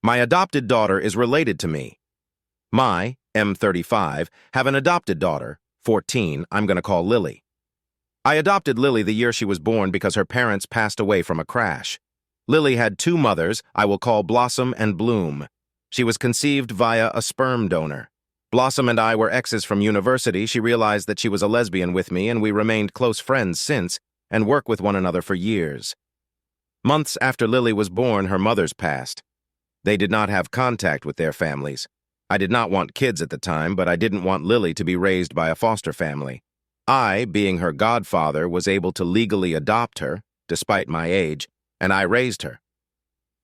My adopted daughter is related to me. My, M35, have an adopted daughter, 14, I'm going to call Lily. I adopted Lily the year she was born because her parents passed away from a crash. Lily had two mothers, I will call Blossom and Bloom. She was conceived via a sperm donor. Blossom and I were exes from university. She realized that she was a lesbian with me, and we remained close friends since, and work with one another for years. Months after Lily was born, her mothers passed. They did not have contact with their families. I did not want kids at the time, but I didn't want Lily to be raised by a foster family. I, being her godfather, was able to legally adopt her, despite my age, and I raised her.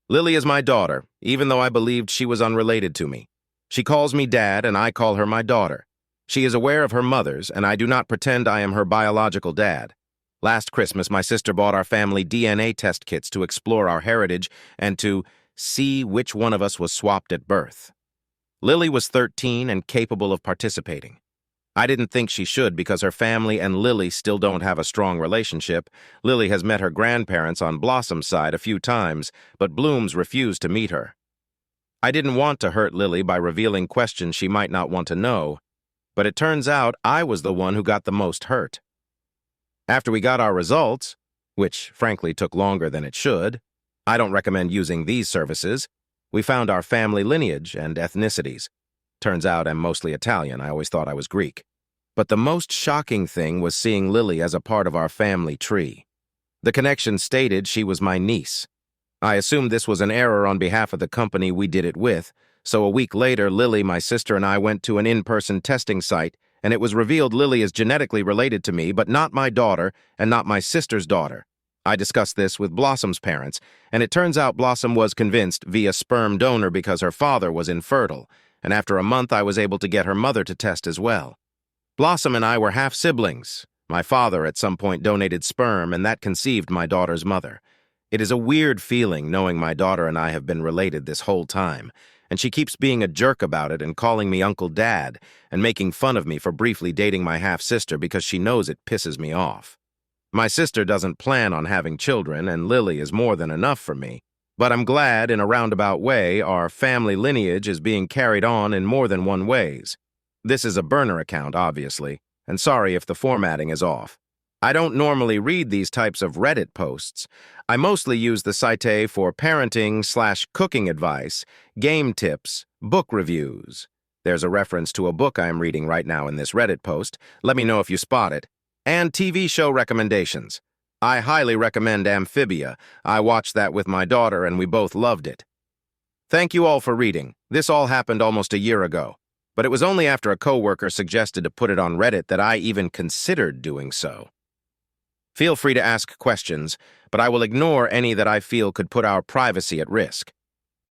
Lily is my daughter, even though I believed she was unrelated to me. She calls me dad, and I call her my daughter. She is aware of her mother's, and I do not pretend I am her biological dad. Last Christmas, my sister bought our family DNA test kits to explore our heritage and to see which one of us was swapped at birth. Lily was 13 and capable of participating. I didn't think she should because her family and Lily still don't have a strong relationship. Lily has met her grandparents on Blossom's side a few times, but Bloom's refused to meet her. I didn't want to hurt Lily by revealing questions she might not want to know, but it turns out I was the one who got the most hurt. After we got our results, which frankly took longer than it should, I don't recommend using these services, we found our family lineage and ethnicities. Turns out I'm mostly Italian. I always thought I was Greek. But the most shocking thing was seeing Lily as a part of our family tree. The connection stated she was my niece. I assumed this was an error on behalf of the company we did it with, so a week later, Lily, my sister, and I went to an in-person testing site, and it was revealed Lily is genetically related to me, but not my daughter and not my sister's daughter. I discussed this with Blossom's parents, and it turns out Blossom was convinced via sperm donor because her father was infertile, and after a month I was able to get her mother to test as well. Blossom and I were half-siblings. My father at some point donated sperm, and that conceived my daughter's mother. It is a weird feeling knowing my daughter and I have been related this whole time, and she keeps being a jerk about it and calling me Uncle Dad and making fun of me for briefly dating my half-sister because she knows it pisses me off. My sister doesn't plan on having children, and Lily is more than enough for me. But I'm glad, in a roundabout way, our family lineage is being carried on in more than one ways. This is a burner account, obviously, and sorry if the formatting is off. I don't normally read these types of Reddit posts. I mostly use the site for parenting/cooking advice, game tips, book reviews. There's a reference to a book I am reading right now in this Reddit post. Let me know if you spot it. And TV show recommendations. I highly recommend Amphibia. I watched that with my daughter and we both loved it. Thank you all for reading. This all happened almost a year ago, but it was only after a coworker suggested to put it on Reddit that I even considered doing so. Feel free to ask questions, but I will ignore any that I feel could put our privacy at risk.